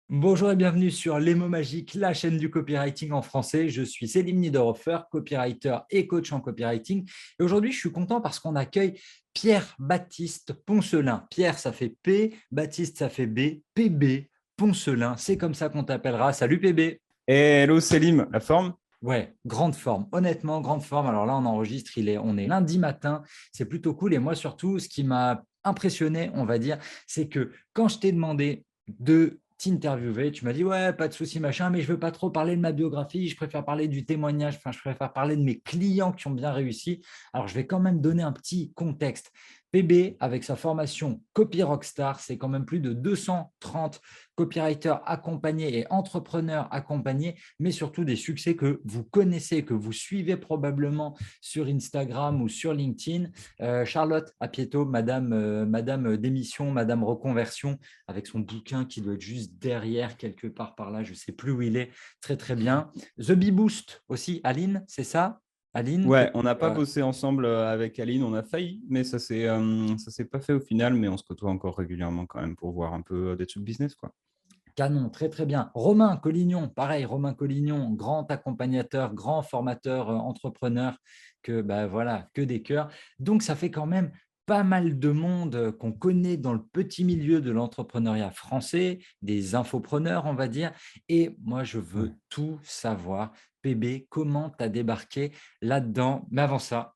Bonjour et bienvenue sur Les mots magiques, la chaîne du copywriting en français. Je suis Selim Niederhofer, copywriter et coach en copywriting. Et aujourd'hui, je suis content parce qu'on accueille Pierre-Baptiste Poncelin. Pierre, ça fait P, Baptiste, ça fait B, PB, Poncelin. C'est comme ça qu'on t'appellera. Salut PB. Hello Selim, la forme? Ouais, grande forme. Honnêtement, grande forme. Alors là, on enregistre, on est lundi matin. C'est plutôt cool. Et moi, surtout, ce qui m'a impressionné, on va dire, c'est que quand je t'ai demandé de t'interviewer, tu m'as dit, ouais, pas de souci, machin, mais je veux pas trop parler de ma biographie. Je préfère parler du témoignage. Enfin, je préfère parler de mes clients qui ont bien réussi. Alors, je vais quand même donner un petit contexte. PB, avec sa formation Copy Rockstar, c'est quand même plus de 230 copywriters accompagnés et entrepreneurs accompagnés, mais surtout des succès que vous connaissez, que vous suivez probablement sur Instagram ou sur LinkedIn. Charlotte Apieto, Madame Démission, Madame Reconversion, avec son bouquin qui doit être juste derrière, quelque part par là, je ne sais plus où il est, très très bien. The Bee Boost aussi, Aline, c'est ça Aline, Ouais, on n'a pas bossé ensemble avec Aline, on a failli, mais ça s'est pas fait au final, mais on se côtoie encore régulièrement quand même pour voir un peu des trucs business, quoi. Canon, très très bien. Romain Collignon, pareil, Romain Collignon, grand accompagnateur, grand formateur, entrepreneur, que voilà, que des cœurs. Donc ça fait quand même pas mal de monde qu'on connaît dans le petit milieu de l'entrepreneuriat français, des infopreneurs, on va dire. Et moi, je Ouais. veux tout savoir. PB, comment tu as débarqué là-dedans? Mais avant ça,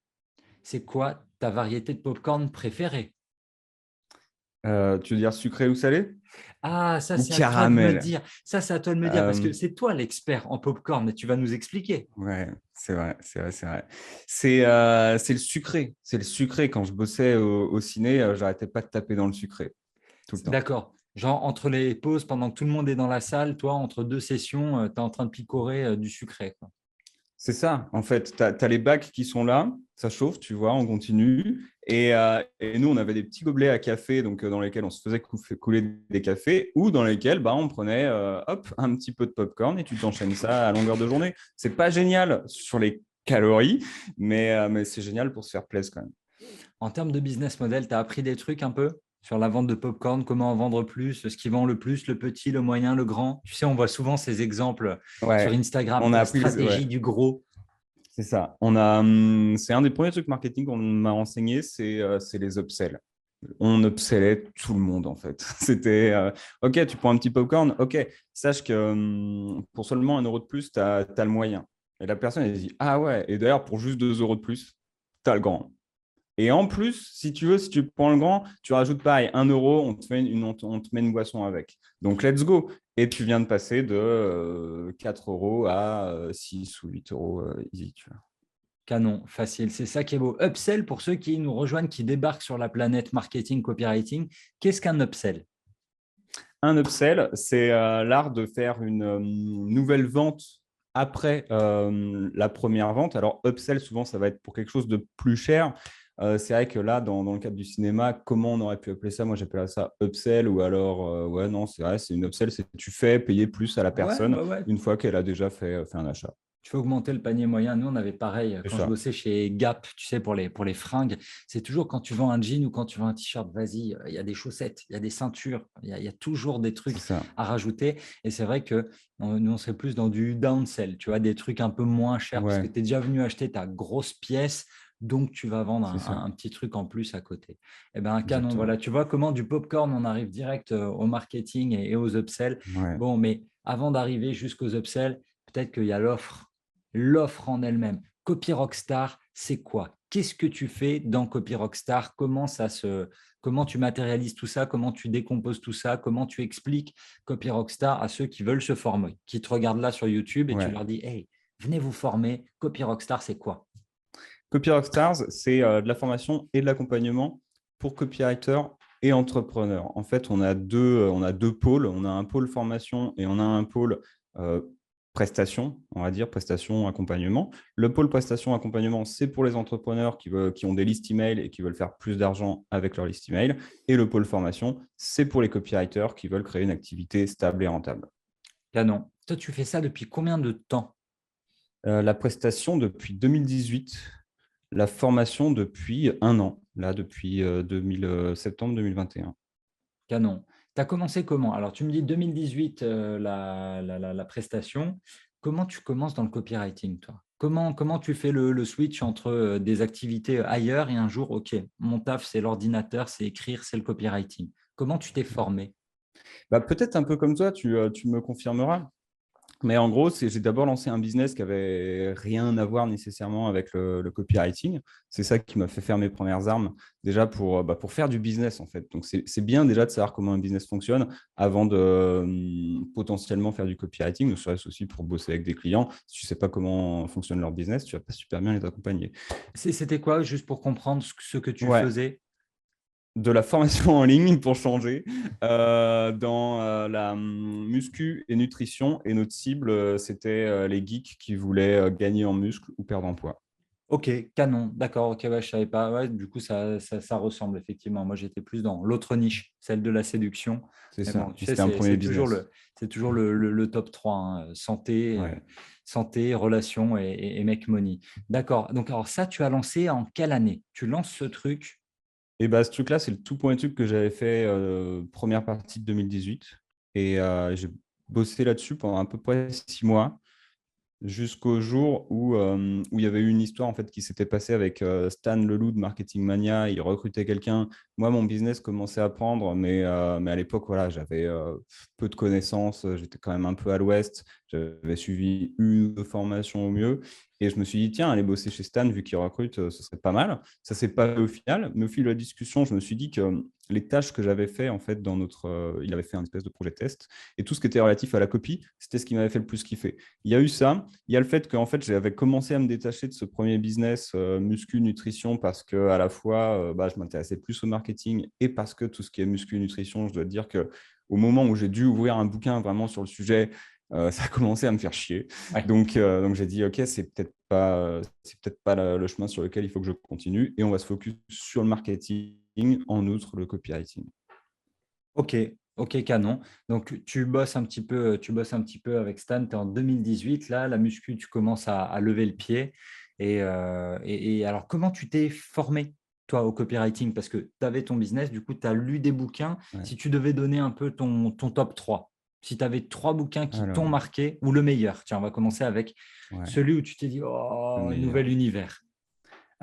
c'est quoi ta variété de popcorn préférée? Tu veux dire sucré ou salé? Ah, ça, Ou c'est à toi de me caramel? dire. Ça, c'est à toi de me dire parce Euh, que c'est toi l'expert en popcorn et tu vas nous expliquer. ouais, c'est vrai, c'est vrai, c'est vrai. C'est le sucré, c'est le sucré. Quand je bossais au ciné, j'arrêtais pas de taper dans le sucré, tout le temps. D'accord. Genre, entre les pauses, pendant que tout le monde est dans la salle, toi, entre deux sessions, tu es en train de picorer du sucré, quoi. C'est ça, en fait, tu as les bacs qui sont là, ça chauffe, tu vois, on continue. Et nous, on avait des petits gobelets à café donc, dans lesquels on se faisait couler des cafés ou dans lesquels on prenait hop, un petit peu de popcorn et tu t'enchaînes ça à longueur de journée. C'est pas génial sur les calories, mais c'est génial pour se faire plaisir quand même. En termes de business model, tu as appris des trucs un peu sur la vente de popcorn, comment en vendre plus, ce qui vend le plus, le petit, le moyen, le grand. Tu sais, on voit souvent ces exemples sur Ouais, Instagram, on a la appris, ouais, stratégie du gros. c'est ça. C'est un des premiers trucs marketing qu'on m'a enseigné, c'est les upsells. On upsellait tout le monde en fait. C'était OK, tu prends un petit popcorn, OK, sache que pour seulement 1 euro de plus, tu as le moyen. Et la personne, elle dit ah ouais, et d'ailleurs, pour juste 2 euros de plus, tu as le grand. Et en plus, si tu veux, si tu prends le grand, tu rajoutes pareil, 1 euro, on te met une boisson avec. Donc, let's go. Et tu viens de passer de 4 euros à 6 ou 8 euros easy, tu vois. Canon, facile, c'est ça qui est beau. Upsell, pour ceux qui nous rejoignent, qui débarquent sur la planète marketing, copywriting, qu'est-ce qu'un upsell? Un upsell, c'est l'art de faire une nouvelle vente après la première vente. Alors, upsell, souvent, ça va être pour quelque chose de plus cher. C'est vrai que là, dans le cadre du cinéma, comment on aurait pu appeler ça? Moi, j'appelle ça upsell ou alors, ouais, non, c'est vrai, c'est une upsell, c'est que tu fais payer plus à la Ouais, personne ouais. une fois qu'elle a déjà fait un achat. Tu fais augmenter le panier moyen. Nous, on avait pareil C'est quand je ça. bossais chez Gap, tu sais, pour les fringues. C'est toujours quand tu vends un jean ou quand tu vends un t-shirt, vas-y, il y a des chaussettes, il y a des ceintures, il y a toujours des C'est trucs ça. à rajouter. Et c'est vrai que nous, on serait plus dans du downsell, tu vois, des trucs un peu moins chers parce que Ouais, tu es déjà venu acheter ta grosse pièce. Donc, tu vas vendre c'est ça. un petit truc en plus à côté. Eh bien, un canon, Exactement. voilà. Tu vois comment du popcorn, on arrive direct au marketing et aux upsells. Ouais. Bon, mais avant d'arriver jusqu'aux upsells, peut-être qu'il y a l'offre en elle-même. Copy Rockstar, c'est quoi? Qu'est-ce que tu fais dans Copy Rockstar? Comment tu matérialises tout ça? Comment tu décomposes tout ça? Comment tu expliques Copy Rockstar à ceux qui veulent se former, qui te regardent là sur YouTube et tu Ouais. leur dis, hey, venez vous former. Copy Rockstar, c'est quoi? Copy Rockstars, c'est de la formation et de l'accompagnement pour copywriters et entrepreneurs. En fait, on a deux pôles. On a un pôle formation et on a un pôle euh, prestation, on va dire, prestation, accompagnement. Le pôle prestation, accompagnement, c'est pour les entrepreneurs qui ont des listes email et qui veulent faire plus d'argent avec leur liste email. Et le pôle formation, c'est pour les copywriters qui veulent créer une activité stable et rentable. Canon. Toi, tu fais ça depuis combien de temps? La prestation depuis 2018, la formation depuis 1 an, là, depuis septembre 2021. Canon. Tu as commencé comment? Alors, tu me dis 2018, la prestation. Comment tu commences dans le copywriting, toi? Comment tu fais le switch entre des activités ailleurs et un jour, OK, mon taf, c'est l'ordinateur, c'est écrire, c'est le copywriting. Comment tu t'es formé? Bah, peut-être un peu comme toi, tu me confirmeras. Mais en gros, j'ai d'abord lancé un business qui avait rien à voir nécessairement avec le copywriting. C'est ça qui m'a fait faire mes premières armes, déjà pour faire du business, en fait. Donc, c'est bien déjà de savoir comment un business fonctionne avant de potentiellement faire du copywriting, ne serait-ce aussi pour bosser avec des clients. Si tu ne sais pas comment fonctionne leur business, tu ne vas pas super bien les accompagner. C'était quoi, juste pour comprendre ce que tu Ouais, faisais? de la formation en ligne pour changer dans la muscu et nutrition. Et notre cible, c'était les geeks qui voulaient gagner en muscle ou perdre en poids. OK, canon. D'accord, OK, ouais, je savais pas. Ouais, du coup, ça ressemble effectivement. Moi, j'étais plus dans l'autre niche, celle de la séduction. C'est Mais ça. bon, tu Et sais, c'était un premier c'est toujours business. le top 3, hein. Santé, Ouais. santé, relations et make money. D'accord. Donc, alors ça, tu as lancé en quelle année? Tu lances ce truc? Et bah, ce truc-là, c'est le tout premier truc que j'avais fait première partie de 2018. Et j'ai bossé là-dessus pendant à peu près 6 mois. Jusqu'au jour où il y avait eu une histoire en fait qui s'était passée avec Stan Leloup de Marketing Mania. Il recrutait quelqu'un. Moi, mon business commençait à prendre, mais à l'époque, voilà, j'avais peu de connaissances. J'étais quand même un peu à l'ouest. J'avais suivi une ou deux formations au mieux. Et je me suis dit, tiens, aller bosser chez Stan, vu qu'il recrute, ce serait pas mal. Ça s'est pas fait au final. Mais au fil de la discussion, je me suis dit que les tâches que j'avais fait en fait dans il avait fait un espèce de projet test. Et tout ce qui était relatif à la copie, c'était ce qui m'avait fait le plus kiffer. Il y a eu ça. Il y a le fait qu'en fait, j'avais commencé à me détacher de ce premier business muscu nutrition parce que à la fois, je m'intéressais plus au marketing et parce que tout ce qui est muscu nutrition, je dois te dire que au moment où j'ai dû ouvrir un bouquin vraiment sur le sujet, ça a commencé à me faire chier. Ouais. Donc j'ai dit, OK, c'est peut-être pas le chemin sur lequel il faut que je continue et on va se focus sur le marketing, en outre le copywriting. OK, OK, canon. Donc, tu bosses un petit peu avec Stan. Tu es en 2018. Là, la muscu, tu commences à lever le pied. Et alors, comment tu t'es formé, toi, au copywriting? Parce que tu avais ton business, du coup, tu as lu des bouquins. Ouais. Si tu devais donner un peu ton top 3, si tu avais 3 bouquins qui t'ont Alors, marqué, ou le meilleur, tiens, on va commencer avec ouais, celui où tu t'es dit, le oh, meilleur. nouvel univers.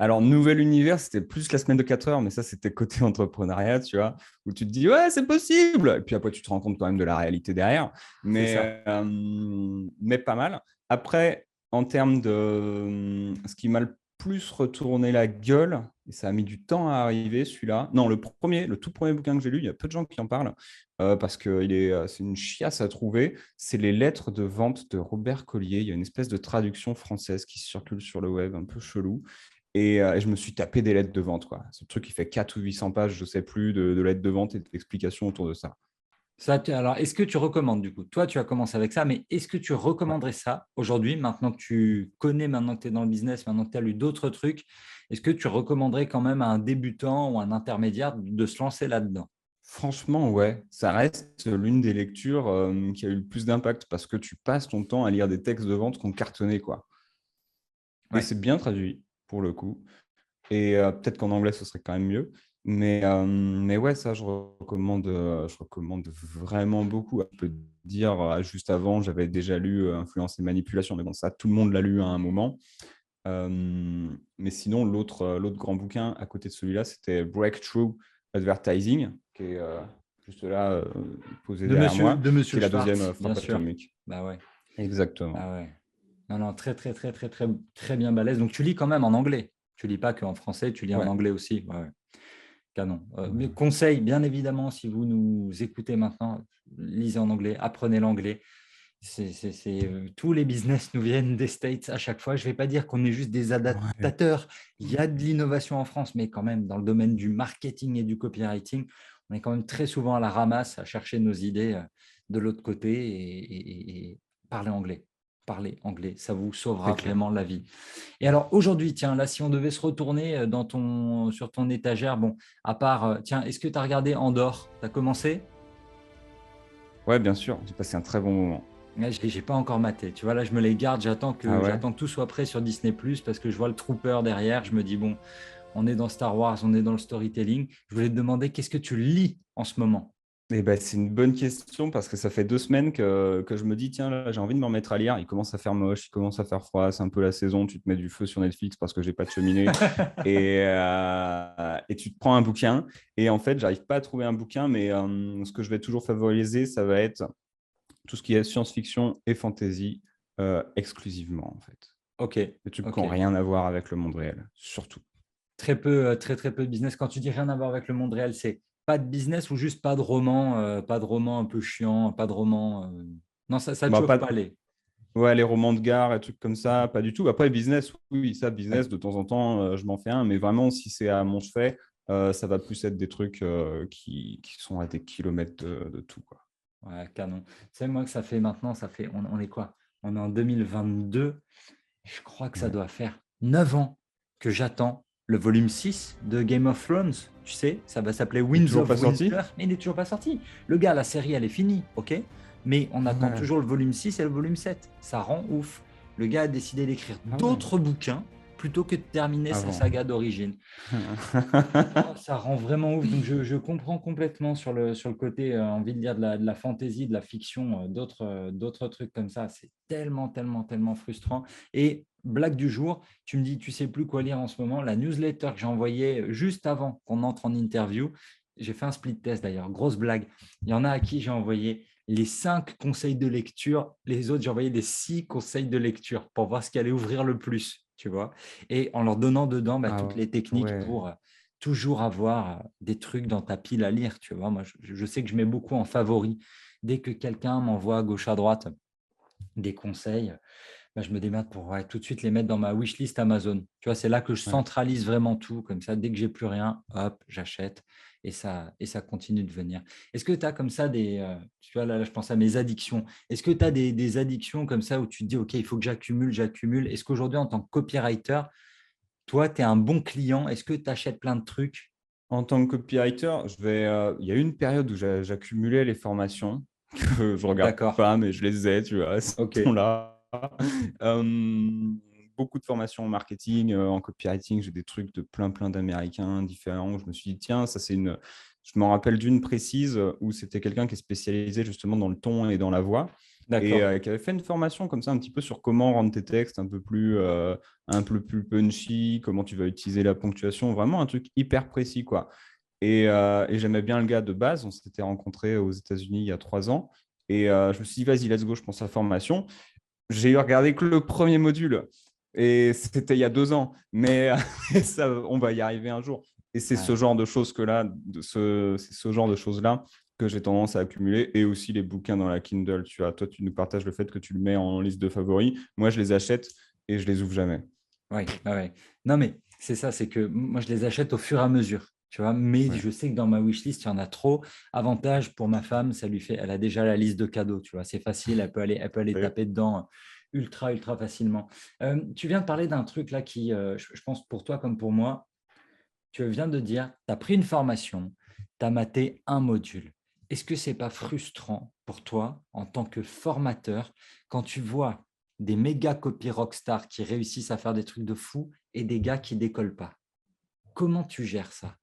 Alors, nouvel univers, c'était plus la semaine de 4 heures, mais ça, c'était côté entrepreneuriat, tu vois, où tu te dis, ouais, c'est possible. Et puis après, tu te rends compte quand même de la réalité derrière, C'est ça. mais pas mal. Après, en termes de ce qui m'a le plus retourné la gueule, et ça a mis du temps à arriver, celui-là. Non, le tout premier bouquin que j'ai lu, il y a peu de gens qui en parlent, parce que c'est une chiasse à trouver. C'est les lettres de vente de Robert Collier. Il y a une espèce de traduction française qui circule sur le web, un peu chelou. Et je me suis tapé des lettres de vente, quoi. Ce truc qui fait 4 ou 800 pages, je ne sais plus, de lettres de vente et d'explications autour de ça. Ça, alors, est-ce que tu recommandes du coup? Toi, tu as commencé avec ça, mais est-ce que tu Ouais. recommanderais ça aujourd'hui, maintenant que tu connais, maintenant que tu es dans le business, maintenant que tu as lu d'autres trucs, est-ce que tu recommanderais quand même à un débutant ou un intermédiaire de se lancer là-dedans? Franchement, ouais, ça reste l'une des lectures qui a eu le plus d'impact parce que tu passes ton temps à lire des textes de vente qu'on cartonnait, quoi. Et Ouais. c'est bien traduit, pour le coup. Et peut-être qu'en anglais, ce serait quand même mieux. Mais ouais, ça, je recommande vraiment beaucoup. Je peux te dire, juste avant, j'avais déjà lu Influence et Manipulation, mais bon, ça, tout le monde l'a lu à un moment. Mais sinon, l'autre grand bouquin à côté de celui-là, c'était Breakthrough Advertising, qui est juste là, posé derrière moi, De qui Monsieur est la deuxième Schwartz, bien frappe sûr. atomique. Bah ouais. Exactement. Ah ouais. Non, non, très, très, très, très, très, très bien balèze. Donc, tu lis quand même en anglais. Tu lis pas qu'en français, tu lis en Ouais. anglais aussi. Ouais, ouais. Canon. Mais Ouais. conseil, bien évidemment, si vous nous écoutez maintenant, lisez en anglais, apprenez l'anglais. Tous les business nous viennent des States à chaque fois. Je ne vais pas dire qu'on est juste des Ouais. adaptateurs. Il y a de l'innovation en France, mais quand même, dans le domaine du marketing et du copywriting, on est quand même très souvent à la ramasse, à chercher nos idées de l'autre côté et parler anglais. Parler anglais, ça vous sauvera C'est clair. vraiment la vie. Et alors aujourd'hui, tiens, là, si on devait se retourner sur ton étagère, bon, à part, tiens, est-ce que tu as regardé Andorre? Tu as commencé? Ouais, bien sûr, j'ai passé un très bon moment. Ouais, je n'ai pas encore maté. Tu vois, là, je me les garde. Ah ouais? J'attends que tout soit prêt sur Disney+, parce que je vois le Trooper derrière. Je me dis, bon, on est dans Star Wars, on est dans le storytelling. Je voulais te demander, qu'est-ce que tu lis en ce moment? C'est une bonne question parce que ça fait 2 semaines que je me dis, tiens, là, j'ai envie de me remettre à lire. Il commence à faire moche, il commence à faire froid, c'est un peu la saison. Tu te mets du feu sur Netflix parce que j'ai pas de cheminée et tu te prends un bouquin. Et en fait, j'arrive pas à trouver un bouquin, mais ce que je vais toujours favoriser, ça va être tout ce qui est science-fiction et fantasy exclusivement, en fait. Ok, Des trucs qui ok. n'ont rien à voir avec le monde réel, surtout. Très peu, très peu de business. Quand tu dis rien à voir avec le monde réel, c'est pas de business ou juste pas de roman un peu chiant, pas de roman. Non, ça te Bah, chauffe pas, pas les. Ouais, les romans de gare et trucs comme ça, pas du tout. Après, business, oui, ça, Ouais, business, de temps en temps, je m'en fais un, mais vraiment, si c'est à mon chevet, ça va plus être des trucs qui sont à des kilomètres de tout, quoi. ouais, canon. Tu sais, moi, que ça fait maintenant, on est quoi? On est en 2022. Je crois que ça Ouais. doit faire 9 ans que j'attends le volume 6 de Game of Thrones. Tu sais, ça va s'appeler Il est Winds toujours pas of sorti? Winter, mais il n'est toujours pas sorti. Le gars, la série, elle est finie, ok? Mais on attend Ouais. toujours le volume 6 et le volume 7. Ça rend ouf. Le gars a décidé d'écrire Ah ouais, d'autres bouquins plutôt que de terminer sa avant. saga d'origine. Oh, ça rend vraiment ouf. Donc, je comprends complètement sur le côté, envie de dire de la fantaisie, de la fiction, d'autres trucs comme ça. C'est tellement, tellement, tellement frustrant. Et blague du jour, tu me dis, tu sais plus quoi lire en ce moment. La newsletter que j'ai envoyée juste avant qu'on entre en interview, j'ai fait un split test d'ailleurs, grosse blague. Il y en a à qui j'ai envoyé les 5 conseils de lecture, les autres, j'ai envoyé les 6 conseils de lecture pour voir ce qui allait ouvrir le plus, tu vois. Et en leur donnant dedans toutes Ah les techniques ouais. pour toujours avoir des trucs dans ta pile à lire, tu vois. Moi, je sais que je mets beaucoup en favori. Dès que quelqu'un m'envoie à gauche à droite des conseils, je me démerde pour tout de suite les mettre dans ma wishlist Amazon. Tu vois, c'est là que je Ouais. centralise vraiment tout. Comme ça, dès que j'ai plus rien, hop, j'achète et ça continue de venir. Est-ce que tu as comme ça tu vois, là, je pense à mes addictions. Est-ce que tu as des addictions comme ça où tu te dis, OK, il faut que j'accumule, j'accumule. Est-ce qu'aujourd'hui, en tant que copywriter, toi, tu es un bon client? Est-ce que tu achètes plein de trucs? En tant que copywriter, il y a eu une période où j'accumulais les formations que je regarde D'accord. pas, mais je les ai, tu vois, elles OK. sont là. Euh, Beaucoup de formations en marketing, en copywriting, j'ai des trucs de plein d'Américains différents. Où je me suis dit, tiens, ça c'est une. Je m'en rappelle d'une précise où c'était quelqu'un qui est spécialisé justement dans le ton et dans la voix et D'accord. qui avait fait une formation comme ça un petit peu sur comment rendre tes textes un peu plus punchy, comment tu vas utiliser la ponctuation, vraiment un truc hyper précis, quoi. Et j'aimais bien le gars de base. On s'était rencontrés aux États-Unis il y a 3 ans. Et je me suis dit, vas-y, let's go, je prends sa formation. J'ai regardé que le premier module. Et c'était il y a 2 ans. Mais ça, on va y arriver un jour. Et c'est ce Ouais. genre de choses c'est ce genre de choses-là que j'ai tendance à accumuler. Et aussi les bouquins dans la Kindle. Tu vois, toi, tu nous partages le fait que tu le mets en liste de favoris. Moi, je les achète et je les ouvre jamais. Oui, ouais, ouais. Non, mais c'est ça, c'est que moi, je les achète au fur et à mesure, tu vois. Mais Ouais. je sais que dans ma wishlist, il y en a trop. Avantage pour ma femme, elle a déjà la liste de cadeaux, tu vois. C'est facile, elle peut aller taper dedans ultra, ultra facilement. Tu viens de parler d'un truc là qui, je pense pour toi comme pour moi, tu viens de dire, tu as pris une formation, tu as maté un module. Est-ce que c'est pas frustrant pour toi en tant que formateur quand tu vois des méga copy rockstars qui réussissent à faire des trucs de fou et des gars qui décollent pas? Comment tu gères ça?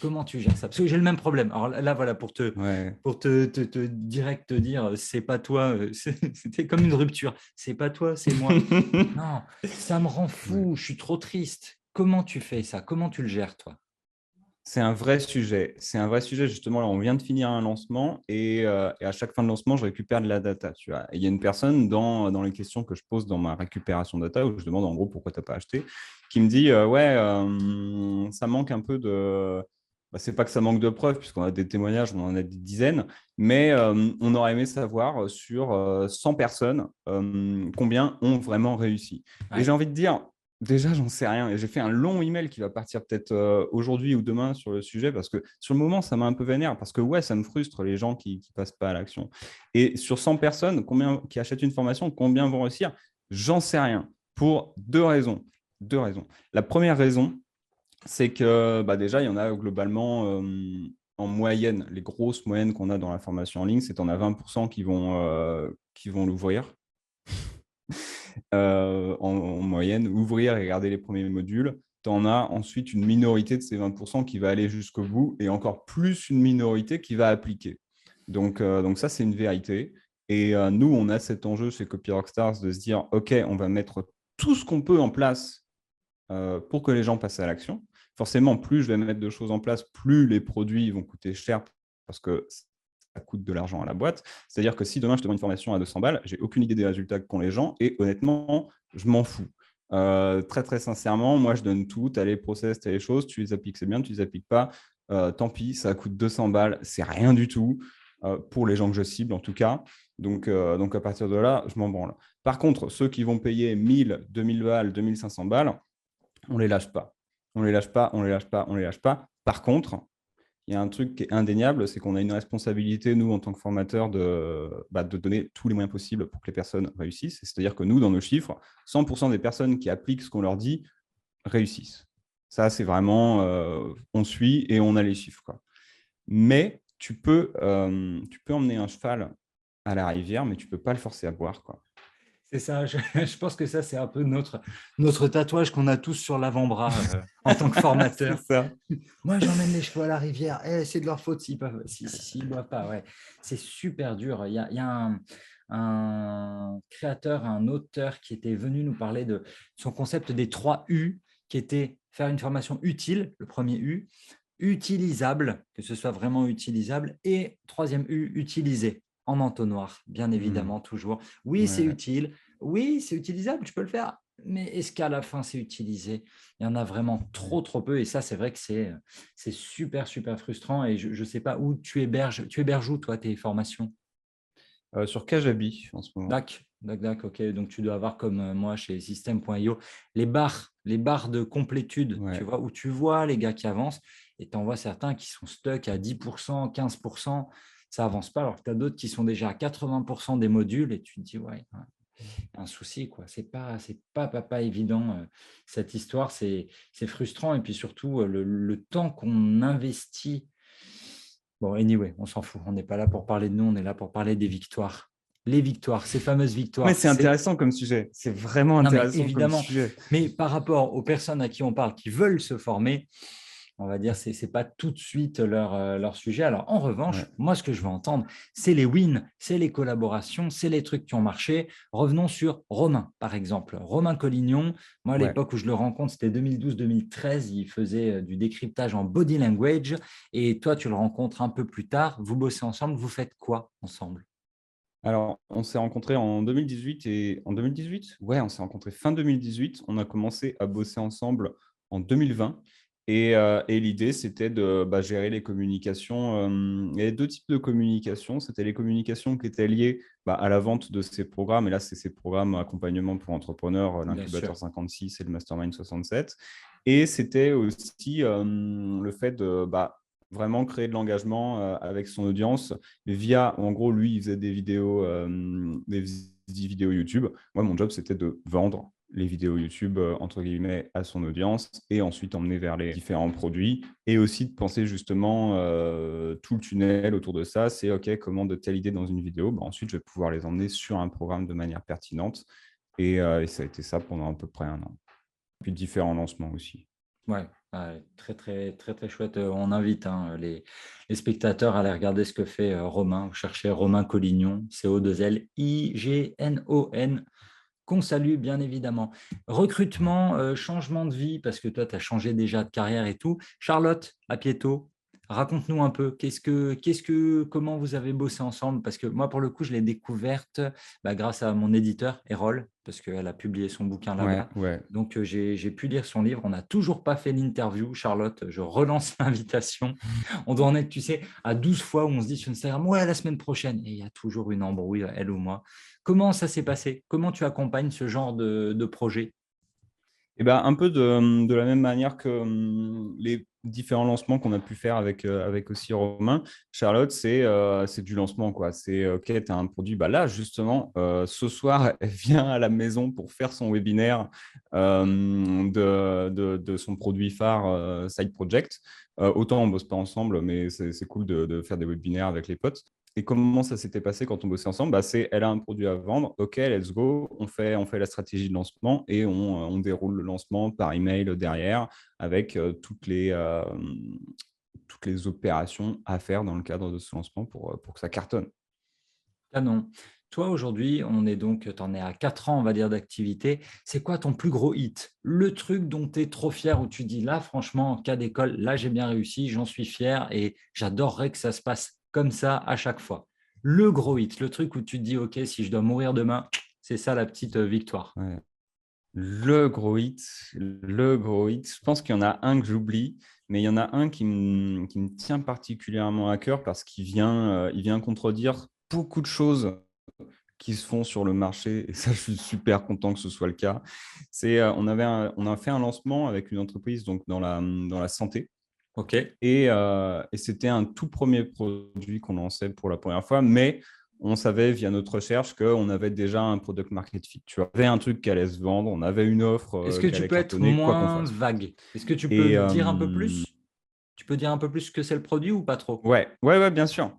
Comment tu gères ça? Parce que j'ai le même problème. Alors là, voilà, pour te, Ouais. pour te, te, te direct te dire, c'est pas toi, c'était comme une rupture. C'est pas toi, c'est moi. Non, ça me rend Ouais. fou. Je suis trop triste. Comment tu fais ça? Comment tu le gères, toi? C'est un vrai sujet. C'est un vrai sujet. Justement, là, on vient de finir un lancement et à chaque fin de lancement, je récupère de la data. Tu vois. Et il y a une personne dans les questions que je pose dans ma récupération data où je demande en gros pourquoi tu n'as pas acheté, qui me dit ouais, ça manque un peu de. Bah, c'est pas que ça manque de preuves, puisqu'on a des témoignages, on en a des dizaines, mais on aurait aimé savoir sur 100 personnes combien ont vraiment réussi. Et j'ai Ouais. envie de dire, déjà, j'en sais rien. Et j'ai fait un long email qui va partir peut-être aujourd'hui ou demain sur le sujet parce que sur le moment, ça m'a un peu vénère parce que ouais, ça me frustre les gens qui ne passent pas à l'action. Et sur 100 personnes, combien qui achètent une formation, combien vont réussir? J'en sais rien pour deux raisons. Deux raisons. La première raison, c'est que bah, déjà, il y en a globalement en moyenne, les grosses moyennes qu'on a dans la formation en ligne, c'est en a 20% qui vont l'ouvrir en moyenne, ouvrir et regarder les premiers modules. Tu en as ensuite une minorité de ces 20% qui va aller jusqu'au bout et encore plus une minorité qui va appliquer. Donc ça, c'est une vérité. Et nous, on a cet enjeu chez Copy Rockstars de se dire, OK, on va mettre tout ce qu'on peut en place pour que les gens passent à l'action. Forcément, plus je vais mettre de choses en place, plus les produits vont coûter cher parce que ça coûte de l'argent à la boîte. C'est-à-dire que si demain, je te vends une formation à 200 balles, j'ai aucune idée des résultats qu'ont les gens et honnêtement, je m'en fous. Très, très sincèrement, moi, je donne tout. Tu as les process, tu as les choses, tu les appliques, c'est bien, tu les appliques pas. Tant pis, ça coûte 200 balles, c'est rien du tout pour les gens que je cible en tout cas. Donc à partir de là, je m'en branle. Par contre, ceux qui vont payer 1000, 2000 balles, 2500 balles, on les lâche pas. On les lâche pas, on les lâche pas, on les lâche pas. Par contre, il y a un truc qui est indéniable, c'est qu'on a une responsabilité, nous, en tant que formateurs, de donner tous les moyens possibles pour que les personnes réussissent. C'est-à-dire que nous, dans nos chiffres, 100% des personnes qui appliquent ce qu'on leur dit réussissent. Ça, c'est vraiment, on suit et on a les chiffres, quoi. Mais tu peux emmener un cheval à la rivière, mais tu ne peux pas le forcer à boire, quoi. C'est ça, je pense que ça, c'est un peu notre tatouage qu'on a tous sur l'avant-bras en tant que C'est formateur. ça. Moi, j'emmène les chevaux à la rivière. C'est de leur faute s'ils ne boivent pas. Ouais. C'est super dur. Il y a un créateur, un auteur qui était venu nous parler de son concept des 3 U, qui était faire une formation utile, le premier U, utilisable, que ce soit vraiment utilisable, et troisième U, utilisé, en entonnoir, bien évidemment, toujours. Oui, c'est Ouais. utile. Oui, c'est utilisable, tu peux le faire. Mais est-ce qu'à la fin, c'est utilisé? Il y en a vraiment trop peu. Et ça, c'est vrai que c'est super, super frustrant. Et je ne sais pas où tu héberges. Tu héberges où, toi, tes formations? Sur Kajabi en ce moment. Dac, ok. Donc, tu dois avoir comme moi chez System.io les barres de complétude, tu Ouais. vois, où tu vois les gars qui avancent et tu en vois certains qui sont stuck à 10%, 15%, ça avance pas, alors que tu as d'autres qui sont déjà à 80% des modules et tu te dis, ouais, un souci, quoi. C'est pas évident, cette histoire, c'est frustrant et puis surtout, le temps qu'on investit. Bon, anyway, on s'en fout. On n'est pas là pour parler de nous, on est là pour parler des victoires. Les victoires, ces fameuses Mais victoires. c'est intéressant comme sujet. C'est vraiment Non, mais intéressant comme évidemment. sujet. Mais par rapport aux personnes à qui on parle, qui veulent se former, on va dire, c'est pas tout de suite leur sujet. Alors, en revanche, Ouais. moi, ce que je veux entendre, c'est les wins, c'est les collaborations, c'est les trucs qui ont marché. Revenons sur Romain, par exemple. Romain Collignon, moi, à Ouais. l'époque où je le rencontre, c'était 2012-2013. Il faisait du décryptage en body language. Et toi, tu le rencontres un peu plus tard. Vous bossez ensemble. Vous faites quoi ensemble? Alors, on s'est rencontrés en 2018 et en 2018, ouais, on s'est rencontrés fin 2018. On a commencé à bosser ensemble en 2020. Et l'idée, c'était de gérer les communications. Il y avait 2 types de communication. C'était les communications qui étaient liées à la vente de ces programmes. Et là, c'est ces programmes accompagnement pour entrepreneurs, Bien l'incubateur sûr. 56 et le mastermind 67. Et c'était aussi le fait de vraiment créer de l'engagement avec son audience via, en gros, lui, il faisait des vidéos YouTube. Moi, mon job, c'était de vendre les vidéos YouTube, entre guillemets, à son audience et ensuite emmener vers les différents produits et aussi de penser justement tout le tunnel autour de ça. C'est OK, comment de telle idée dans une vidéo, ensuite, je vais pouvoir les emmener sur un programme de manière pertinente. Et ça a été ça pendant à peu près 1 an. Puis différents lancements aussi. Ouais, ouais, très, très, très, très chouette. On invite les spectateurs à aller regarder ce que fait Romain. Vous cherchez Romain Collignon, Codlignon, qu'on salue bien évidemment. Recrutement, changement de vie, parce que toi, tu as changé déjà de carrière et tout. Charlotte, à Pieto, raconte-nous un peu, comment vous avez bossé ensemble? Parce que moi, pour le coup, je l'ai découverte grâce à mon éditeur, Erol, parce qu'elle a publié son bouquin Ouais, là-bas. ouais. Donc, j'ai pu lire son livre. On n'a toujours pas fait l'interview, Charlotte. Je relance l'invitation. On doit en être, tu sais, à 12 fois où on se dit sur Instagram, ouais, la semaine prochaine. Et il y a toujours une embrouille, elle ou moi. Comment ça s'est passé? Comment tu accompagnes ce genre de projet? Et un peu de la même manière que les différents lancements qu'on a pu faire avec aussi Romain, Charlotte, c'est du lancement, quoi. C'est OK, tu as un produit. Là, justement, ce soir, elle vient à la maison pour faire son webinaire de son produit phare Side Project. Autant on ne bosse pas ensemble, mais c'est cool de faire des webinaires avec les potes. Et comment ça s'était passé quand on bossait ensemble? Elle a un produit à vendre, OK, let's go, on fait la stratégie de lancement et on déroule le lancement par email derrière avec toutes les opérations à faire dans le cadre de ce lancement pour que ça cartonne. Canon. Toi, aujourd'hui, tu en es à 4 ans, on va dire, d'activité. C'est quoi ton plus gros hit? Le truc dont tu es trop fier, où tu dis là, franchement, en cas d'école, là, j'ai bien réussi, j'en suis fier et j'adorerais que ça se passe comme ça à chaque fois. Le gros hit, le truc où tu te dis, OK, si je dois mourir demain, c'est ça la petite victoire. Ouais. Le gros hit, je pense qu'il y en a un que j'oublie, mais il y en a un qui me tient particulièrement à cœur parce qu'il vient contredire beaucoup de choses qui se font sur le marché. Et ça, je suis super content que ce soit le cas. On a fait un lancement avec une entreprise donc, dans la santé. OK. Et c'était un tout premier produit qu'on lançait pour la première fois, mais on savait via notre recherche qu'on avait déjà un product market fit. Tu vois, on avait un truc qui allait se vendre, on avait une offre Est-ce que qui tu allait peux être cartonner, quoi qu'on moins fasse. vague? Est-ce que tu peux Et dire un peu plus? Tu peux dire un peu plus ce que c'est le produit ou pas trop? ouais, ouais, ouais, bien sûr.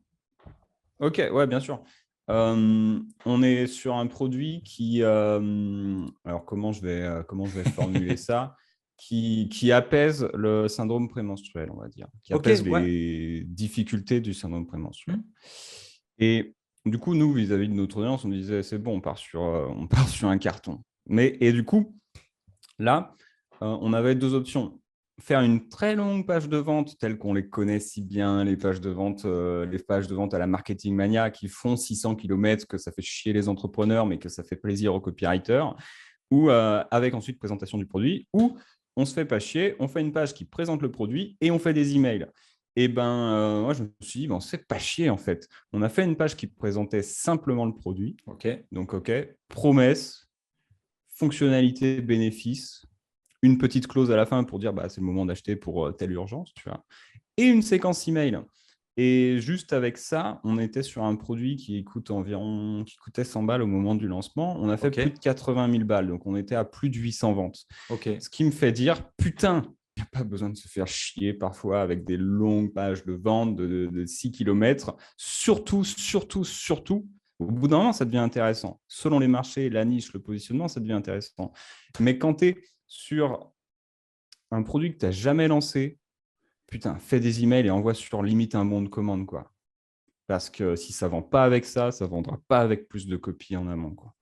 Ok, ouais, bien sûr. On est sur un produit alors comment je vais formuler ça, qui apaise le syndrome prémenstruel, on va dire, qui OK, apaise ouais. les difficultés du syndrome prémenstruel. Mmh. Et du coup, nous, vis-à-vis de notre audience, on disait, c'est bon, on part sur un carton. Et du coup, là, on avait deux options. Faire une très longue page de vente, telle qu'on les connaît si bien, les pages de vente à la Marketing Mania qui font 600 km, que ça fait chier les entrepreneurs, mais que ça fait plaisir aux copywriters, ou avec ensuite présentation du produit, ou on se fait pas chier, on fait une page qui présente le produit et on fait des emails. Et moi, je me suis dit, on se fait pas chier en fait. On a fait une page qui présentait simplement le produit. OK. Donc, OK, promesse, fonctionnalité, bénéfice, une petite clause à la fin pour dire c'est le moment d'acheter pour telle urgence, tu vois, et une séquence email. Et juste avec ça, on était sur un produit qui coûtait 100 balles au moment du lancement. On a fait plus de OK. 80 000 balles, donc on était à plus de 800 ventes. OK. Ce qui me fait dire, putain, il n'y a pas besoin de se faire chier parfois avec des longues pages de vente de 6 km. Surtout, surtout, surtout, au bout d'un moment, ça devient intéressant. Selon les marchés, la niche, le positionnement, ça devient intéressant. Mais quand tu es sur un produit que tu n'as jamais lancé, putain, fais des emails et envoie sur limite un bon de commande, quoi. Parce que si ça ne vend pas avec ça, ça ne vendra pas avec plus de copies en amont, quoi.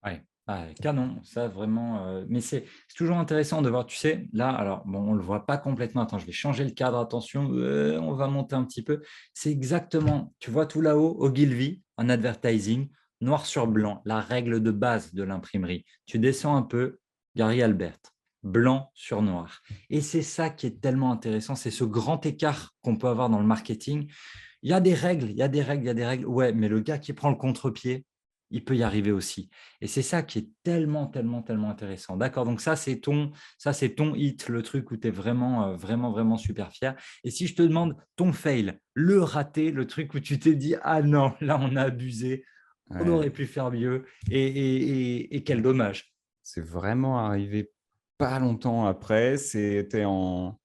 Ouais, ouais, canon, ça vraiment. Mais c'est toujours intéressant de voir, tu sais, là, alors, bon, on ne le voit pas complètement. Attends, je vais changer le cadre, attention, on va monter un petit peu. C'est exactement, tu vois tout là-haut, Ogilvy, en advertising, noir sur blanc, la règle de base de l'imprimerie. Tu descends un peu, Gary Albert, blanc sur noir. Et c'est ça qui est tellement intéressant, c'est ce grand écart qu'on peut avoir dans le marketing. Il y a des règles, il y a des règles, il y a des règles. Ouais, mais le gars qui prend le contre-pied, il peut y arriver aussi. Et c'est ça qui est tellement, tellement, tellement intéressant. D'accord, donc ça, c'est ton hit, le truc où tu es vraiment, vraiment, vraiment super fier. Et si je te demande ton fail, le raté, le truc où tu t'es dit, ah non, là, on a abusé, on Ouais, aurait pu faire mieux, et quel dommage. c'est vraiment arrivé pas longtemps après. C'était en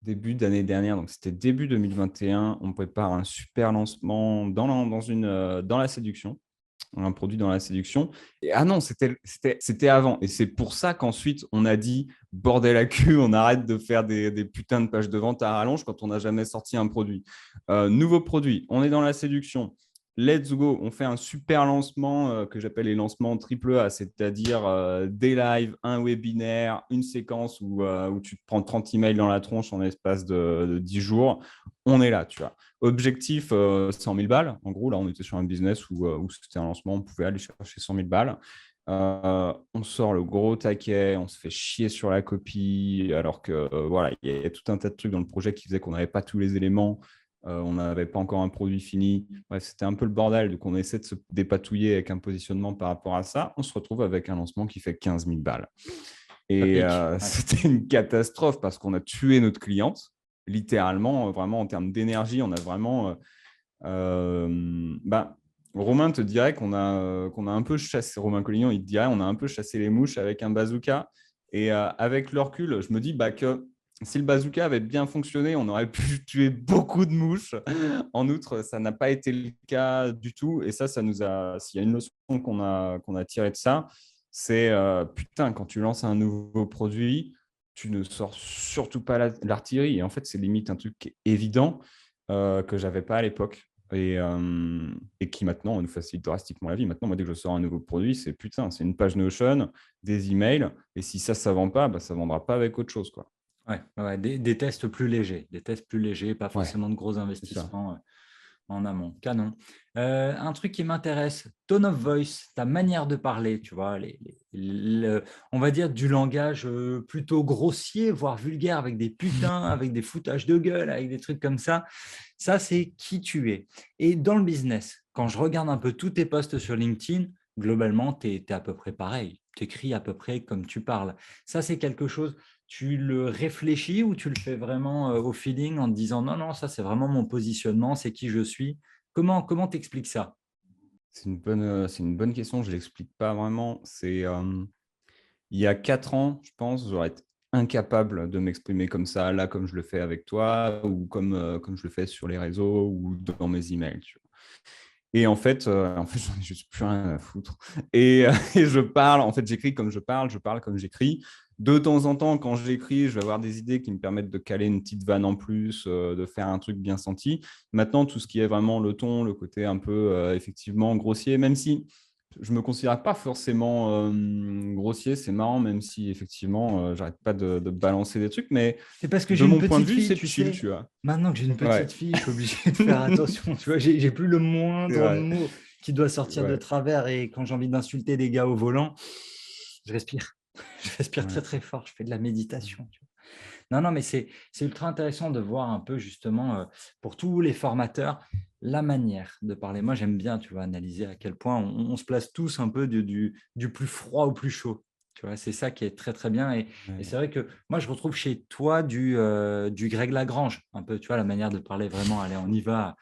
début d'année dernière, donc c'était début 2021. On prépare un super lancement dans la séduction, un produit dans la séduction. Et ah non, c'était avant. Et c'est pour ça qu'ensuite, on a dit, bordel à cul, on arrête de faire des putains de pages de vente à rallonge quand on n'a jamais sorti un produit. Nouveau produit, on est dans la séduction. Let's go, on fait un super lancement que j'appelle les lancements triple A, c'est-à-dire des lives, un webinaire, une séquence où tu te prends 30 emails dans la tronche en l'espace de 10 jours. On est là, tu vois. Objectif 100 000 balles. En gros, là, on était sur un business où c'était un lancement, on pouvait aller chercher 100 000 balles. On sort le gros taquet, on se fait chier sur la copie, alors que voilà, il y a tout un tas de trucs dans le projet qui faisaient qu'on n'avait pas tous les éléments. On n'avait pas encore un produit fini. Bref, c'était un peu le bordel. Donc, on essaie de se dépatouiller avec un positionnement par rapport à ça. On se retrouve avec un lancement qui fait 15 000 balles. Ça Et pique. Ouais. c'était une catastrophe parce qu'on a tué notre cliente, littéralement, vraiment en termes d'énergie. On a vraiment. Romain te dirait qu'on a un peu chassé, Romain Collignon, il te dirait on a un peu chassé les mouches avec un bazooka. Et avec le recul, je me dis que si le bazooka avait bien fonctionné, on aurait pu tuer beaucoup de mouches. En outre, ça n'a pas été le cas du tout. Et ça nous a. S'il y a une leçon qu'on a tirée de ça, c'est putain, quand tu lances un nouveau produit, tu ne sors surtout pas l'artillerie. Et en fait, c'est limite un truc qui est évident que je n'avais pas à l'époque et qui maintenant nous facilite drastiquement la vie. Maintenant, moi, dès que je sors un nouveau produit, c'est putain, c'est une page Notion, des emails. Et si ça ne vend pas, bah, ça ne vendra pas avec autre chose, quoi. Ouais, ouais, des tests plus légers, pas Ouais, forcément de gros c'est ça. investissements en amont. Canon. Un truc qui m'intéresse, tone of voice, ta manière de parler, tu vois, on va dire du langage plutôt grossier, voire vulgaire, avec des putains, avec des foutages de gueule, avec des trucs comme ça. Ça, c'est qui tu es. Et dans le business, quand je regarde un peu tous tes posts sur LinkedIn, globalement, tu es à peu près pareil. Tu écris à peu près comme tu parles. Ça, c'est quelque chose, tu le réfléchis ou tu le fais vraiment au feeling en te disant non, non, ça, c'est vraiment mon positionnement, c'est qui je suis. Comment t'expliques ça? C'est une bonne question. Je ne l'explique pas vraiment. Il y a 4 ans, je pense, j'aurais été incapable de m'exprimer comme ça, là, comme je le fais avec toi, ou comme je le fais sur les réseaux ou dans mes emails. Tu vois. Et en fait j'en ai juste plus rien à foutre. Et je parle, en fait, j'écris comme je parle comme j'écris. De temps en temps, quand j'écris, je vais avoir des idées qui me permettent de caler une petite vanne en plus, de faire un truc bien senti. Maintenant, tout ce qui est vraiment le ton, le côté un peu effectivement grossier, même si je me considère pas forcément grossier, c'est marrant, même si effectivement, j'arrête pas de balancer des trucs, mais C'est parce que de j'ai une mon point de petite vue, fille, c'est tu chill, sais. tu vois. Maintenant que j'ai une Ouais, petite fille, je suis obligé de faire attention. Tu vois, j'ai plus le c'est moindre vrai. mot qui doit sortir de Ouais, travers. Et quand j'ai envie d'insulter des gars au volant, je respire. Je respire très, ouais. très fort. Je fais de la méditation. Tu vois. Non, non, mais c'est ultra intéressant de voir un peu justement pour tous les formateurs la manière de parler. Moi, j'aime bien, tu vois, analyser à quel point on se place tous un peu du plus froid au plus chaud. Tu vois, c'est ça qui est très, très bien. Et c'est Ouais. vrai que moi, je retrouve chez toi du Greg Lagrange, un peu, tu vois, la manière de parler vraiment. Allez, on y va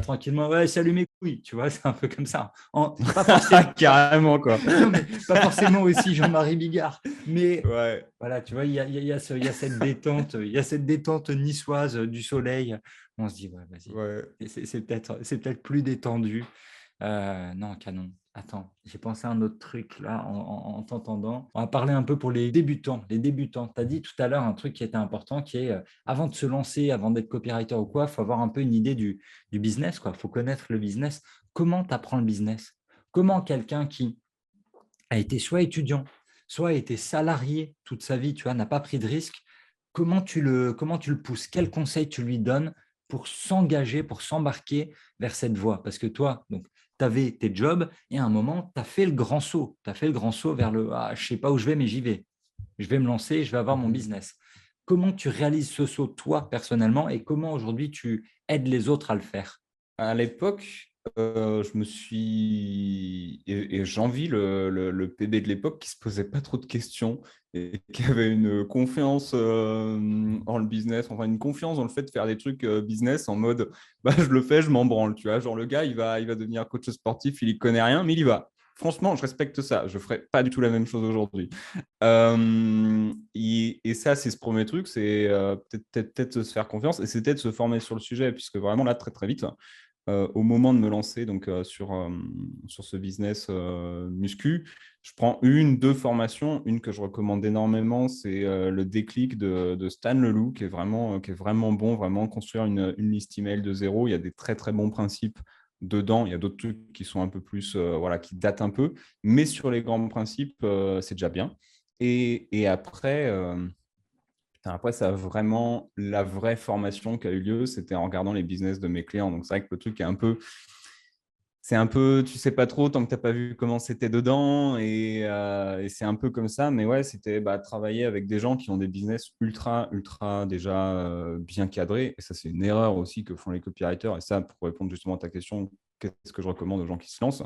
tranquillement. Ouais, salut mes couilles, tu vois, c'est un peu comme ça. Pas forcément, Carrément, quoi. non, mais pas forcément aussi Jean-Marie Bigard, mais Ouais, voilà, tu vois, il y a cette détente, il y a cette détente niçoise du soleil. On se dit, ouais, vas-y, ouais. c'est peut-être plus détendu. Non, canon. Attends, j'ai pensé à un autre truc là en t'entendant. On va parler un peu pour les débutants. Les débutants, tu as dit tout à l'heure un truc qui était important, qui est avant de se lancer, avant d'être copywriter ou quoi, il faut avoir un peu une idée du business, quoi. Il faut connaître le business. Comment tu apprends le business? Comment quelqu'un qui a été soit étudiant, soit a été salarié toute sa vie, tu vois, n'a pas pris de risque, comment tu le pousses? Quels conseils tu lui donnes pour s'engager, pour s'embarquer vers cette voie? Parce que toi, donc, tu avais tes jobs et à un moment, tu as fait le grand saut. Tu as fait le grand saut vers le je ne sais pas où je vais, mais j'y vais. Je vais me lancer, je vais avoir mon Mhm. business. Comment tu réalises ce saut, toi, personnellement, et comment aujourd'hui tu aides les autres à le faire? À l'époque, je me suis et j'envie le PB de l'époque qui se posait pas trop de questions et qui avait une confiance, en le business, enfin une confiance dans le fait de faire des trucs, business en mode: «Bah, je le fais, je m'en branle», tu vois? Genre le gars, il va devenir coach sportif, il y connaît rien, mais il y va. Franchement, je respecte ça. Je ferais pas du tout la même chose aujourd'hui. Et ça, c'est ce premier truc, c'est, peut-être se faire confiance et c'est peut-être se former sur le sujet puisque vraiment là, très, très vite, au moment de me lancer donc, sur ce business muscu, je prends une, deux formations. Une que je recommande énormément, c'est le déclic de Stan Leloup, qui est vraiment bon, vraiment construire une liste email de zéro. Il y a des très, très bons principes dedans. Il y a d'autres trucs qui sont un peu plus, voilà, qui datent un peu. Mais sur les grands principes, c'est déjà bien. Et après, putain, après, ça a vraiment la vraie formation qui a eu lieu, c'était en regardant les business de mes clients. Donc, c'est vrai que le truc est un peu, c'est un peu, tu sais pas trop tant que tu n'as pas vu comment c'était dedans. Et c'est un peu comme ça. Mais ouais, c'était travailler avec des gens qui ont des business ultra, ultra déjà bien cadrés. Et ça, c'est une erreur aussi que font les copywriters. Et ça, pour répondre justement à ta question, qu'est-ce que je recommande aux gens qui se lancent?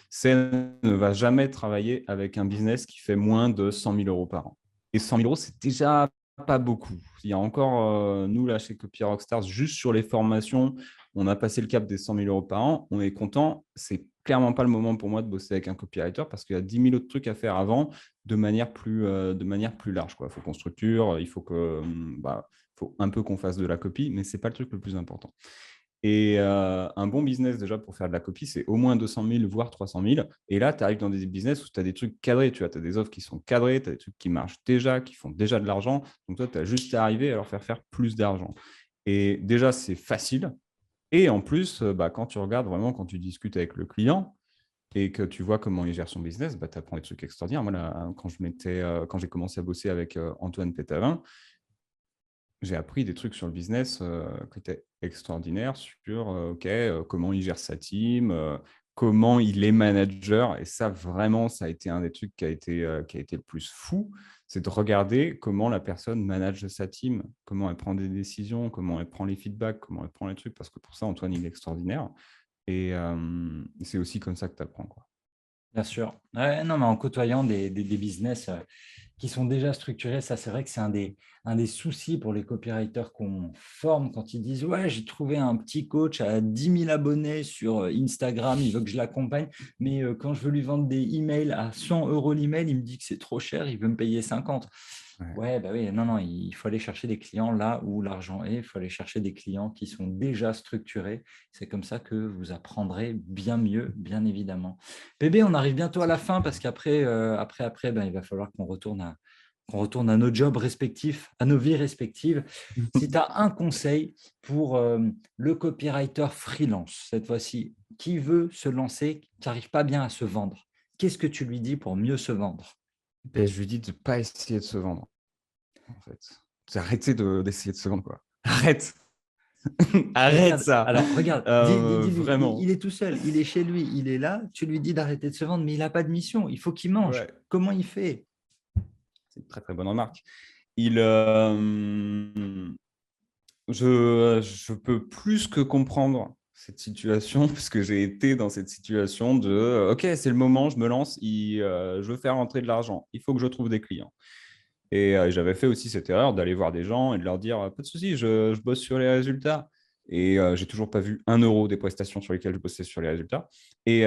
C'est ne va jamais travailler avec un business qui fait moins de 100 000 euros par an. Et 100 000 euros, c'est déjà pas beaucoup. Il y a encore, nous, là, chez Copy Rockstars, juste sur les formations, on a passé le cap des 100 000 euros par an. On est content. C'est clairement pas le moment pour moi de bosser avec un copywriter parce qu'il y a 10 000 autres trucs à faire avant de manière plus large. Il faut qu'on structure, il faut un peu qu'on fasse de la copie, mais ce n'est pas le truc le plus important. Et un bon business, déjà, pour faire de la copie, c'est au moins 200 000, voire 300 000. Et là, tu arrives dans des business où tu as des trucs cadrés. Tu vois, tu as des offres qui sont cadrées, tu as des trucs qui marchent déjà, qui font déjà de l'argent. Donc, toi, tu as juste à arriver à leur faire plus d'argent. Et déjà, c'est facile. Et en plus, quand tu regardes vraiment, quand tu discutes avec le client et que tu vois comment il gère son business, tu apprends des trucs extraordinaires. Moi, là, quand j'ai commencé à bosser avec Antoine Pétavin, j'ai appris des trucs sur le business qui étaient extraordinaires sur comment il gère sa team, comment il est manager. Et ça, vraiment, ça a été un des trucs qui a été le plus fou, c'est de regarder comment la personne manage sa team, comment elle prend des décisions, comment elle prend les feedbacks, comment elle prend les trucs. Parce que pour ça, Antoine, il est extraordinaire. Et c'est aussi comme ça que tu apprends, quoi. Bien sûr. Ouais, non, mais en côtoyant des business qui sont déjà structurés, ça c'est vrai que c'est un des soucis pour les copywriters qu'on forme quand ils disent ouais, j'ai trouvé un petit coach à 10 000 abonnés sur Instagram, il veut que je l'accompagne, mais quand je veux lui vendre des emails à 100 euros l'email, il me dit que c'est trop cher, il veut me payer 50. Ouais. Ouais, bah oui, non, non, il faut aller chercher des clients là où l'argent est, il faut aller chercher des clients qui sont déjà structurés. C'est comme ça que vous apprendrez bien mieux, bien évidemment. Bébé, on arrive bientôt à la fin parce qu'après, ben, il va falloir qu'on retourne à nos jobs respectifs, à nos vies respectives. Si tu as un conseil pour le copywriter freelance, cette fois-ci, qui veut se lancer, qui n'arrive pas bien à se vendre, qu'est-ce que tu lui dis pour mieux se vendre? Ben, je lui dis de ne pas essayer de se vendre, en fait. C'est arrêter d'essayer de se vendre, quoi. Arrête. Arrête Regarde, ça. alors regarde, dis-lui, il Vraiment. est tout seul, il est chez lui, il est là, tu lui dis d'arrêter de se vendre, mais il n'a pas de mission, il faut qu'il mange. Ouais. Comment il fait? C'est une très très bonne remarque. Il, je peux plus que comprendre cette situation parce que j'ai été dans cette situation de OK, c'est le moment, je me lance, je veux faire rentrer de l'argent, il faut que je trouve des clients. Et j'avais fait aussi cette erreur d'aller voir des gens et de leur dire pas de souci, je bosse sur les résultats. Et j'ai toujours pas vu 1 euro des prestations sur lesquelles je bossais sur les résultats. Et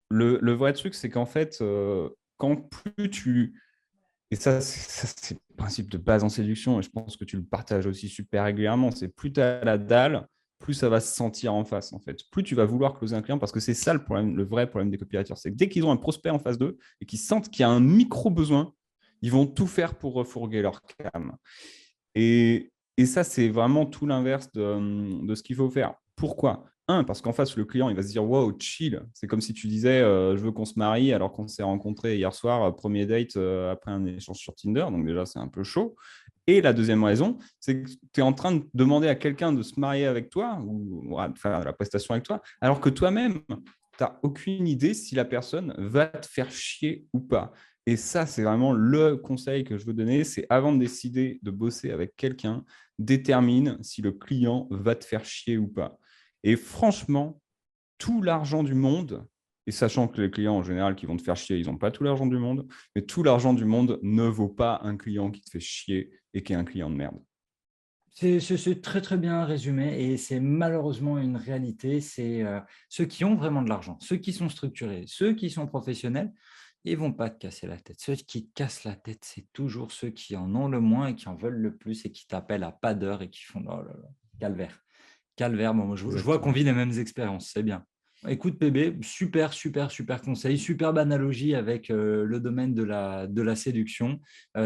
le vrai truc, c'est qu'en fait, quand plus tu et c'est le principe de base en séduction, et je pense que tu le partages aussi super régulièrement, c'est plus tu as la dalle, plus ça va se sentir en face, en fait. Plus tu vas vouloir closer un client, parce que c'est ça le problème, le vrai problème des copywriters, c'est que dès qu'ils ont un prospect en face d'eux et qu'ils sentent qu'il y a un micro-besoin, ils vont tout faire pour refourguer leur cam. Et ça, c'est vraiment tout l'inverse de ce qu'il faut faire. Pourquoi? Un, parce qu'en face, le client, il va se dire wow, chill. C'est comme si tu disais je veux qu'on se marie alors qu'on s'est rencontrés hier soir, premier date après un échange sur Tinder. Donc, déjà, c'est un peu chaud. Et la deuxième raison, c'est que tu es en train de demander à quelqu'un de se marier avec toi ou de faire la prestation avec toi, alors que toi-même, tu n'as aucune idée si la personne va te faire chier ou pas. Et ça, c'est vraiment le conseil que je veux donner, c'est avant de décider de bosser avec quelqu'un, détermine si le client va te faire chier ou pas. Et franchement, tout l'argent du monde, et sachant que les clients en général qui vont te faire chier, ils n'ont pas tout l'argent du monde, mais tout l'argent du monde ne vaut pas un client qui te fait chier et qui est un client de merde. C'est très très bien résumé et c'est malheureusement une réalité. C'est ceux qui ont vraiment de l'argent, ceux qui sont structurés, ceux qui sont professionnels, ils ne vont pas te casser la tête. Ceux qui te cassent la tête, c'est toujours ceux qui en ont le moins et qui en veulent le plus et qui t'appellent à pas d'heure et qui font oh là là, calvaire. Calvaire, bon, je vois qu'on Exactement. vit les mêmes expériences, c'est bien. Écoute, PB, super, super, super conseil, superbe analogie avec le domaine de la séduction.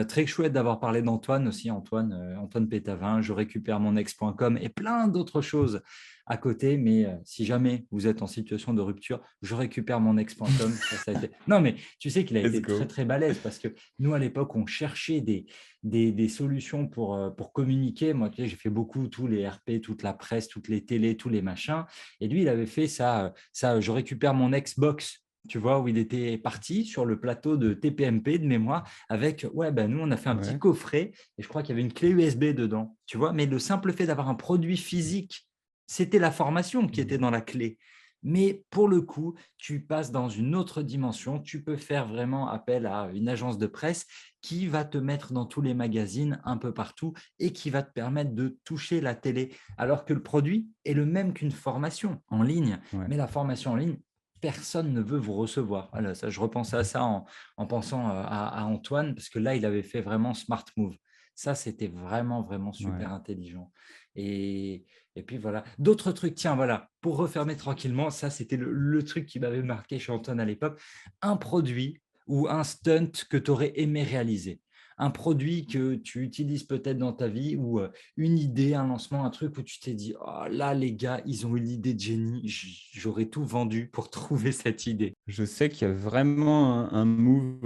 Très chouette d'avoir parlé d'Antoine aussi, Antoine Pétavin, je récupère mon ex.com et plein d'autres choses à côté. Mais si jamais vous êtes en situation de rupture, je récupère mon ex.com. Ça a été... Non, mais tu sais qu'il a Let's été très, go. très balèze parce que nous, à l'époque, on cherchait des solutions pour communiquer. Moi, tu sais, j'ai fait beaucoup, tous les RP, toute la presse, toutes les télés, tous les machins. Et lui, il avait fait ça je récupère mon Xbox, tu vois, où il était parti sur le plateau de TPMP de mémoire avec, ouais, ben nous, on a fait un petit Ouais. coffret et je crois qu'il y avait une clé USB dedans, tu vois. Mais le simple fait d'avoir un produit physique, c'était la formation qui était dans la clé. Mais pour le coup, tu passes dans une autre dimension. Tu peux faire vraiment appel à une agence de presse qui va te mettre dans tous les magazines un peu partout et qui va te permettre de toucher la télé. Alors que le produit est le même qu'une formation en ligne, Ouais. mais la formation en ligne, personne ne veut vous recevoir. Voilà, ça, je repensais à ça en pensant à Antoine, parce que là, il avait fait vraiment smart move. Ça, c'était vraiment, vraiment Ouais. super intelligent. Et, Et puis voilà. D'autres trucs, tiens, voilà, pour refermer tranquillement, ça, c'était le truc qui m'avait marqué chez Antoine à l'époque. Un produit ou un stunt que tu aurais aimé réaliser. Un produit que tu utilises peut-être dans ta vie ou une idée, un lancement, un truc où tu t'es dit, oh, là, les gars, ils ont eu l'idée de génie, j'aurais tout vendu pour trouver cette idée. Je sais qu'il y a vraiment un move,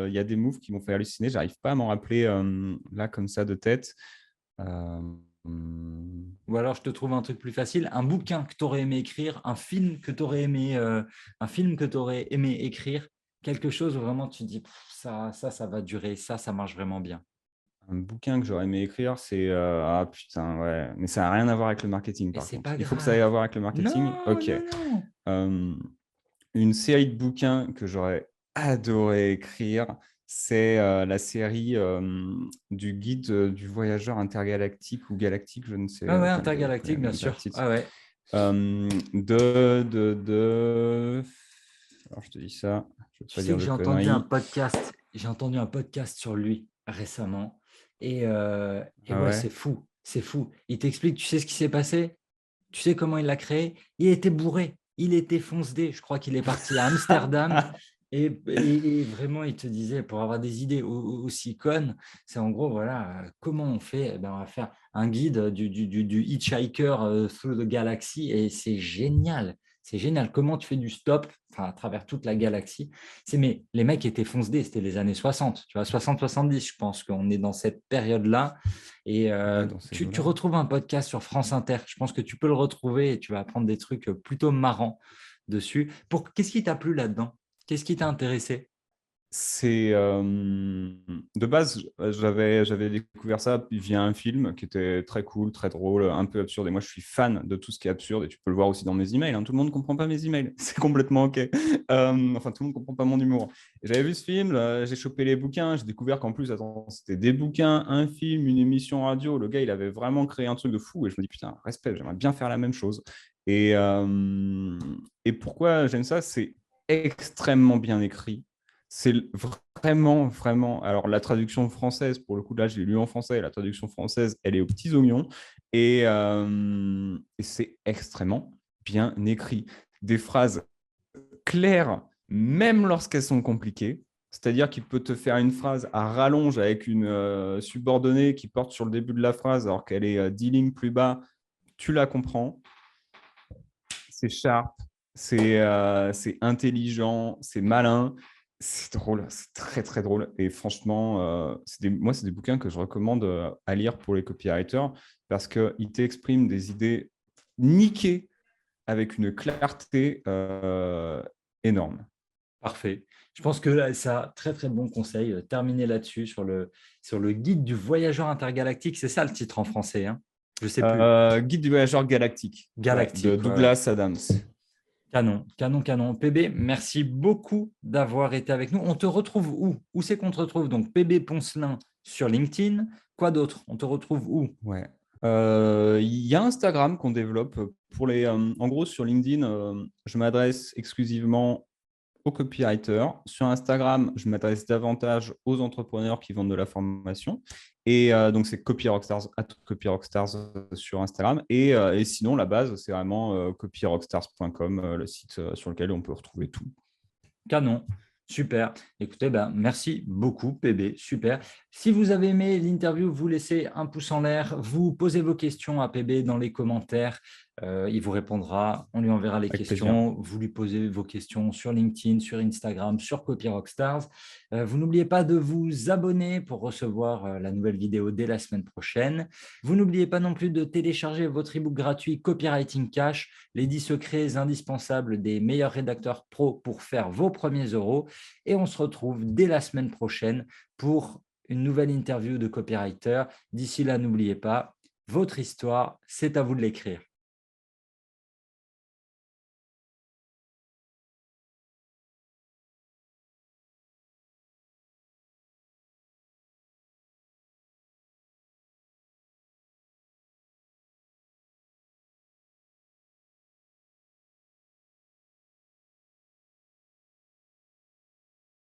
il y a des moves qui m'ont fait halluciner. J'arrive pas à m'en rappeler là comme ça de tête. Euh, Ou alors, je te trouve un truc plus facile, un bouquin que tu aurais aimé écrire, un film que tu aurais aimé, écrire, quelque chose où vraiment tu te dis, pff, ça va durer, ça marche vraiment bien. un bouquin que j'aurais aimé écrire, c'est ah putain, ouais, mais ça n'a rien à voir avec le marketing Et par c'est contre. pas Il faut que ça ait à grave. voir avec le marketing. Non, Ok. non, non. Euh, une série de bouquins que j'aurais adoré écrire, c'est la série du guide du voyageur intergalactique ou galactique, je ne sais, Ah ouais, je connais intergalactique, bien même pas le sûr. titre. Ah ouais. Alors je te dis ça, je ne veux Tu pas sais dire que de conneries. j'ai entendu un podcast sur lui récemment. Et Ah ouais, ouais? c'est fou, c'est fou. Il t'explique, tu sais ce qui s'est passé? Tu sais comment il l'a créé? Il était bourré, il était foncedé. Je crois qu'il est parti à Amsterdam et vraiment, il te disait, pour avoir des idées aussi connes, c'est en gros, voilà, comment on fait? Eh ben, on va faire un guide du Hitchhiker through the Galaxy et c'est génial. C'est génial. Comment tu fais du stop, enfin, à travers toute la galaxie? Mais les mecs étaient foncedés, c'était les années 60, tu vois, 60-70, je pense qu'on est dans cette période-là. Et Ouais, dans ces tu eaux-là. retrouves un podcast sur France Inter. Je pense que tu peux le retrouver et tu vas apprendre des trucs plutôt marrants dessus. Qu'est-ce qui t'a plu là-dedans? Qu'est-ce qui t'a intéressé? C'est de base, j'avais découvert ça via un film qui était très cool, très drôle, un peu absurde. Et moi, je suis fan de tout ce qui est absurde. Et tu peux le voir aussi dans mes emails, hein. Tout le monde ne comprend pas mes emails. C'est complètement OK. Enfin, tout le monde ne comprend pas mon humour. Et j'avais vu ce film, j'ai chopé les bouquins. J'ai découvert qu'en plus, attends, c'était des bouquins, un film, une émission radio. Le gars, il avait vraiment créé un truc de fou. Et je me dis, putain, respect, j'aimerais bien faire la même chose. Et, euh, et pourquoi j'aime ça? C'est extrêmement bien écrit. C'est vraiment, vraiment. Alors, la traduction française, pour le coup, là, je l'ai lu en français. La traduction française, elle est aux petits oignons. Et c'est extrêmement bien écrit. Des phrases claires, même lorsqu'elles sont compliquées. C'est-à-dire qu'il peut te faire une phrase à rallonge avec une subordonnée qui porte sur le début de la phrase alors qu'elle est 10 lignes plus bas. Tu la comprends. C'est sharp, c'est intelligent, c'est malin, c'est drôle, c'est très très drôle. Et franchement, moi, c'est des bouquins que je recommande à lire pour les copywriters parce qu'ils t'expriment des idées niquées avec une clarté énorme. Parfait. Je pense que là, ça, très très bon conseil. Terminer là-dessus sur le guide du voyageur intergalactique. C'est ça le titre en français, hein? Je sais plus. Guide du voyageur galactique, ouais, de Galactique, ouais, ouais. Douglas Adams. Canon, canon, canon. PB, merci beaucoup d'avoir été avec nous. On te retrouve où? Où c'est qu'on te retrouve? Donc, PB Poncelin sur LinkedIn. Quoi d'autre? On te retrouve où? Ouais. Il y a Instagram qu'on développe pour les. En gros, sur LinkedIn, je m'adresse exclusivement aux copywriters. Sur Instagram, je m'adresse davantage aux entrepreneurs qui vendent de la formation. Et donc, c'est copyrockstars, @copyrockstars sur Instagram. Et sinon, la base, c'est vraiment copyrockstars.com, le site sur lequel on peut retrouver tout. Canon. Super. Écoutez, ben, merci beaucoup, PB. Super. Si vous avez aimé l'interview, vous laissez un pouce en l'air. Vous posez vos questions à PB dans les commentaires. Il vous répondra. On lui enverra les Avec plaisir. questions. Vous lui posez vos questions sur LinkedIn, sur Instagram, sur Copy Rockstars. Vous n'oubliez pas de vous abonner pour recevoir la nouvelle vidéo dès la semaine prochaine. Vous n'oubliez pas non plus de télécharger votre ebook gratuit Copywriting Cash, les 10 secrets indispensables des meilleurs rédacteurs pro pour faire vos premiers euros. Et on se retrouve dès la semaine prochaine pour une nouvelle interview de copywriter. D'ici là, n'oubliez pas, votre histoire, c'est à vous de l'écrire.